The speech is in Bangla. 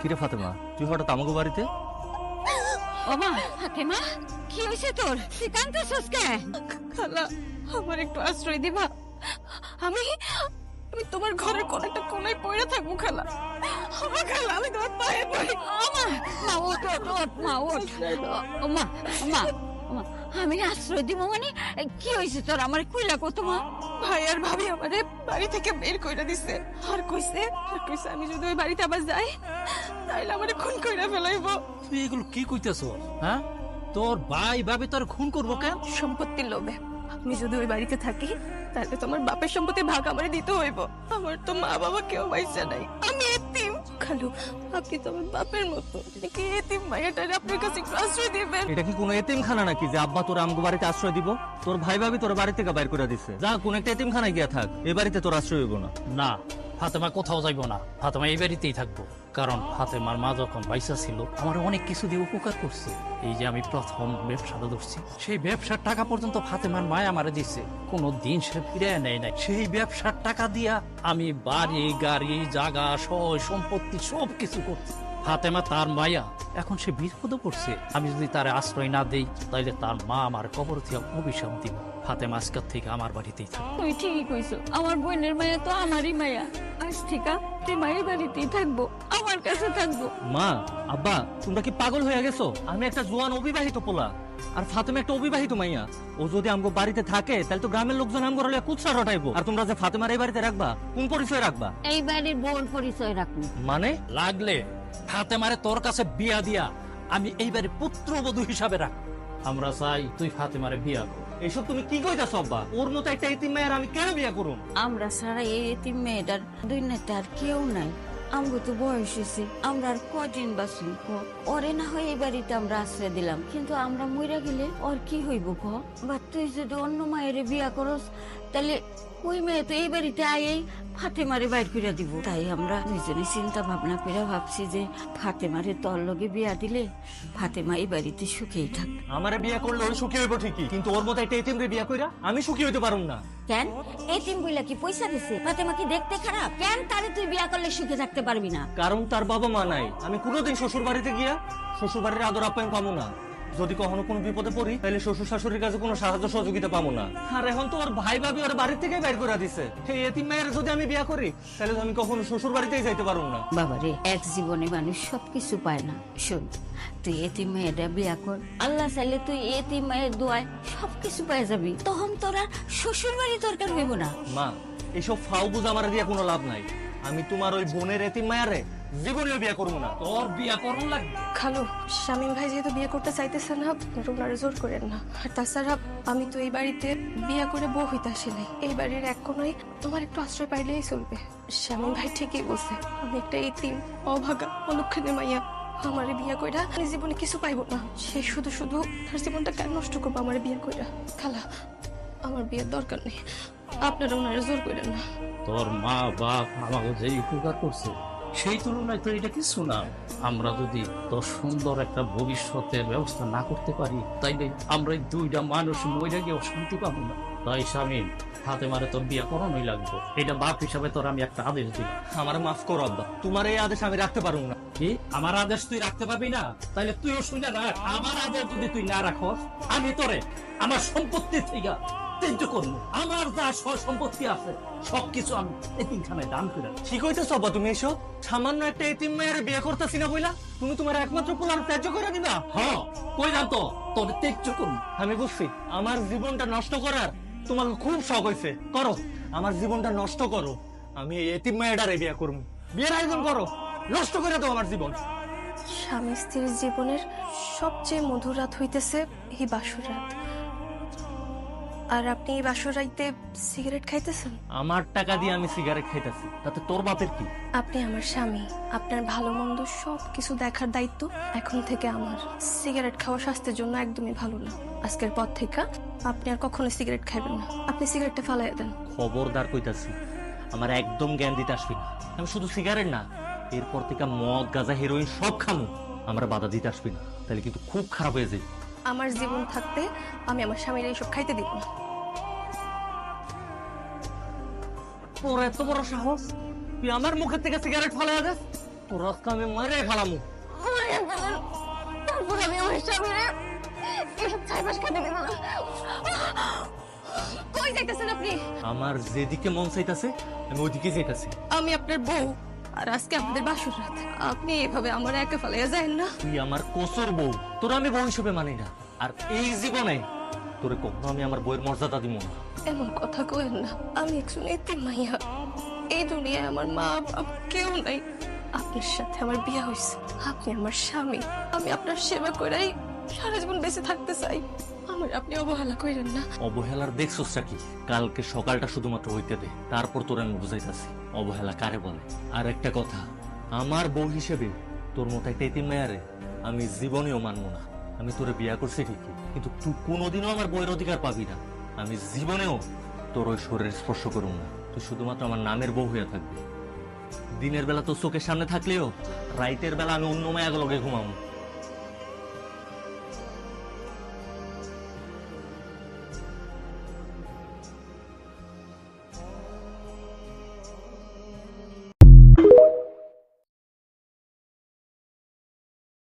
কিরে ফাতেমা, তুই হঠাৎ আমাকে বাড়িতে? ওমা ফাতেমা, কি হয়েছে তোর? তুই কাঁদতেছিস কেন? খালা, আমার একটু আশ্রয় দিবা? আমি আমি তোমার ঘরের কোন একটা কোনায় পড়ে থাকবো খালা। আমার খালা, আমি তোমার পায়ে পড়ি। ওমা, মা ওঠ ওঠ ওঠ, মা ওঠ। ওমা ওমা ওমা, আমি আশ্রয় দিব মানে কি হয়েছে তোর? আমার কইলা কত মা? ভাই আর ভাবি আমারে বাড়ি থেকে বের কইরা দিছে। আর কইছে আমি যদি ওই বাড়িতে আবার যাই তাইলে আমারে খুন কইরা ফেলাইবো। তুই এগুলো কি কইতেছ? হ্যাঁ, তোর ভাই ভাবি তোর খুন করবো কেন? সম্পত্তির লোভে। আমি যদি ওই বাড়িতে থাকি তাহলে তো আমার বাপের সম্পত্তির ভাগ আমারে দিতে হইব। আমার তো মা বাবা কেউ বাইসা নাই, আমি এতিম। খালু, আপনি তো আমার বাপের মতো, কি এতিম মায়াটারে আপনার কাছে একটু আশ্রয় দিবেন? এটা কি কোনো এতিমখানা নাকি যে আব্বা তোর আমগো বাড়িতে আশ্রয় দিব? তোর ভাই ভাবি তোর বাড়ি থেকে বাইর করে দিছে। যা কোন একটা এতিমখানায় গিয়া থাক, এ বাড়িতে তোর আশ্রয় হইব না। না, ফাতেমা কোথাও যাইব না। ফাতেমা এই বাড়িতেই থাকবো, কারণ ফাতেমার মা যখন বাইসা ছিল আমার অনেক কিছু দিয়ে উপকার করছে। এই যে আমি প্রথম ব্যবসাটা ধরছি, সেই ব্যবসার টাকা পর্যন্ত ফাতেমার মায় আমারে দিছে, কোনো দিন সে ফিরে নেয় নাই। সেই ব্যবসার টাকা দিয়া আমি বাড়ি গাড়ি জাগা সয় সম্পত্তি সব কিছু করছি। ফাতেমা তার মায়া, এখন সে বিপদে পড়ছে। আমি যদি তার আশ্রয় না দেই তাইলে তার মা আমার কবর থেকে অভিশাপ দিব। ফাতেমা আজকের থেকে আমার বাড়িতেই থাকবে। তুই ঠিকই কইছো, আমার বোনের মায়া তো আমারই মায়া। আজ থেকে তুই মায়ের বাড়িতেই থাকবো, আমার কাছে থাকবো। মা, আব্বা, তোমরা কি পাগল হয়ে গেছো? আমি একটা জোয়ান অবিবাহিত পোলা, আর ফাতেমা একটা অবিবাহিত মাইয়া। ও যদি আমগো বাড়িতে থাকে তাহলে তো গ্রামের লোকজন আমগো হলে কুৎসা রটাইবো। আর তোমরা যে ফাতেমার এই বাড়িতে রাখবা, কোন পরিচয় রাখবা? এই বাড়ির বোন পরিচয় রাখবো। মানে লাগলে ফাতেমারে তোর কাছে বিয়া দিয়া আমি এইবারে পুত্রবধূ হিসাবে রাখ। আমরা চাই তুই ফাতেমারে বিয়া কর। এসব তুমি কি কইতাছ আব্বা? ওর মতো একটা এতিম মায়ের আমি কেন বিয়া করুম? আমরা ছাড়া এই এতিম মেয়েটার দুনিয়াতে আর কেউ নাই। আমগো তো বয়স হয়েছে, আমরা আর কদিন বাঁচি। ওরে না হয় এই বাড়িতে আমরা আশ্রয় দিলাম, কিন্তু আমরা মইরা গেলে ওর কি হইব? বা তুই যদি অন্য মায়ের বিয়া করস তাহলে ওই মেয়ে তো এই বাড়িতে আয়েই ফাতেমারে বাইর করে দিব। তাই আমরা দুজনে চিন্তা ভাবনা করে ভাবছি যে ফাতেমারে তোর লগে বিয়া দিলে ফাতেমা এই বাড়িতে সুখেই থাকবে। আমারে বিয়া করলে ওই সুখী হইব ঠিকই, কিন্তু ওর মতো একটা এতিম রে বিয়া কইরা আমি সুখী হইতে পারুম না। কেন? এতিম বইলা কি পয়সা দিছে? ফাতেমা কি দেখতে খারাপ? কেন তারে তুই বিয়া করলে সুখে থাকতে পারবি না? কারণ তার বাবা মা নাই। আমি কোনোদিন শ্বশুর বাড়িতে গিয়া শ্বশুর বাড়ির আদর আপ্যায়ন পাবো না। যদি কখনো কোনো বিপদে পড়ি তাহলে শ্বশুর শাশুড়ির কাছে কোনো সাহায্য সহযোগিতা পাবো না। আর এখন তো ওর ভাই ভাবি ওর বাড়ি থেকে বের করে দিছে। সেই এতিম মায়ের যদি আমি বিয়া করি তাহলে তো আমি কখনো শ্বশুর বাড়িতেই যাইতে পারবো না। বাবারে, এক জীবনে মানুষ সবকিছু পায় না। শোন, তুই এতিম মেয়েটা বিয়া কর, আল্লাহ চাইলে তুই এতিম মায়ের দোয়ায় সবকিছু পেয়ে যাবি। তখন তোরা শ্বশুর বাড়ি দরকার হইব না। মা, এইসব ফাউ বুঝ আমার দিয়া কোনো লাভ নাই। আমি তোমার ওই বোনের এতিম মায়ারে জীবনেও বিয়া করবো না। তোর বিয়া করুন লাগবে। খালু, শামীম ভাই যেহেতু বিয়ে করতে চাইতেছে না, ওনারা জোর করেন না। আর তাছাড়া আমি তো এই বাড়িতে বিয়ে করে বউ হইতে আসি নাই। এই বাড়ির এক কোনায় তোমার একটু আশ্রয় পাইলেই চলবে। শামীম ভাই ঠিকই বলছে, আমি একটা এতিম অভাগা অলক্ষণে মাইয়া। আমারে বিয়া কইরা আমি জীবনে কিছু পাইবো না। সে শুধু শুধু তার জীবনটা কেন নষ্ট করবো আমারে বিয়া কইরা? খালা, আমার বিয়ের দরকার নেই, আপনারা ওনারা জোর করেন না। তোর মা বাপ আমাকে যে উপকার করছে সেই তুলনায় তো এটা কিছু না। আমরা যদি তোর সুন্দর একটা ভবিষ্যতের ব্যবস্থা না করতে পারি তাইলে আমরা এই দুইটা মানুষ মরে গিয়ে শান্তি পাবো না। তাই স্বামী, ফাতেমারে তোর বিয়া করানোই লাগবে। এটা বাপ হিসাবে তোর আমি একটা আদেশ দিলাম। আমার মাফ করো আব্বা, তোমার এই আদেশ আমি রাখতে পারবো না। কি আমার আদেশ তুই রাখতে পারবি না? তাইলে তুইও শুনে রাখ, আমার আদেশ যদি তুই না রাখস আমি তোরে আমার সম্পত্তি থেকে ত্যায্য করবো। আমার যা সম্পত্তি আছে সবকিছু আমি এতিমখানায় দান করে দেব। কি কইতেছ আব্বা তুমি এসব? সামান্য একটা এতিম মায়ের বিয়ে করতেছি না বইলা তুমি তোমার একমাত্র পোলার ত্যায্য করে দিবা? হ্যাঁ, কই জানতো তোর ত্যায্য করবো। আমি বুঝছি আমার জীবনটা নষ্ট করার তোমাকে খুব শখ হয়েছে। করো, আমার জীবনটা নষ্ট করো। আমি এই এতিম মায়েরারে বিয়ে করবো। বিয়ের আয়োজন করো, নষ্ট করে দাও আমার জীবন। স্বামী স্ত্রীর জীবনের সবচেয়ে মধুর রাত হইতেছে এই বাসর রাত। আর আপনি এই বাসর রাইতে সিগারেট খাইতেছেন? আমার টাকা দিয়ে আমি সিগারেট খাইতেছি, তাতে তোর বাপের কি? আপনি আমার স্বামী, আপনার ভালো মন্দ সব কিছু দেখার দায়িত্ব এখন থেকে আমার। সিগারেট খাওয়া স্বাস্থ্যের জন্য একদমই ভালো না। আজকের পর থেকে আপনি আর কখনো সিগারেট খাইবেন না। আপনি সিগারেটটা ফালাইয়া দেন। খবরদার কইতাছি, আমার একদম জ্ঞান দিতে আসবি না। আমি শুধু সিগারেট না, এরপর থেকে মদ গাঁজা হেরোইন সব খামু। আমার বাধা দিতে আসবি না, তাহলে কিন্তু খুব খারাপ হয়ে যায়। আমার জীবন থাকতে আমি আমার স্বামীর এইসব খাইতে দিব না। তোর এত বড় সাহস, তুই আমার মুখের থেকে সিগারেট ফালাইয়া দেস? তোর আজকে আমি মারে ফেলামু। তারপর আমি আমার স্বামীরে এসব ছাইবাস খাতে দেব না। কই যাইতেছেন আপনি? আমার যেদিকে মন চাইতাছে আমি ওইদিকে যাইতাছি। আমি আপনার বউ, আর আজকে আপনাদের বাসর রাত। আপনি এভাবে আমার একা ফেলাইয়া যায়েন না। তুই আমার কোসর বউ, তোর আমি বউ হিসেবে মানি না। আর এই জীবনে তোরে কখনো আমি আমার বউয়ের মর্যাদা দিব না। এমন কথা কইেন না, আমি একজন এতিম মাইয়া। এই দুনিয়ায় আমার মা বাপ কেউ নাই। আপনার সাথে আমার বিয়ে হয়েছে, আপনি আমার স্বামী। আমি আপনার সেবা করেই সারা জীবন বেঁচে থাকতে চাই। আমার আপনি অবহেলা করেন না। অবহেলার দেখছসটা কি? কালকে সকালটা শুধুমাত্র হইতে দে, তারপর তোর আমি বুঝাইতাছি অবহেলা কারে বলে। আর একটা কথা, আমার বউ হিসেবে তোর মতো একটা এতিম মেয়ারে আমি জীবনেও মানবো না। আমি তোরে বিয়া করছি ঠিকই, কিন্তু তুই কোনোদিনও আমার বউয়ের অধিকার পাবি না। আমি জীবনেও তোর ওই শরীর স্পর্শ করুম না। তুই শুধুমাত্র আমার নামের বউ হয়ে থাকবি। দিনের বেলা তোর চোখের সামনে থাকলেও রাইতের বেলা আমি অন্য মায়াগুলোকে ঘুমাবো।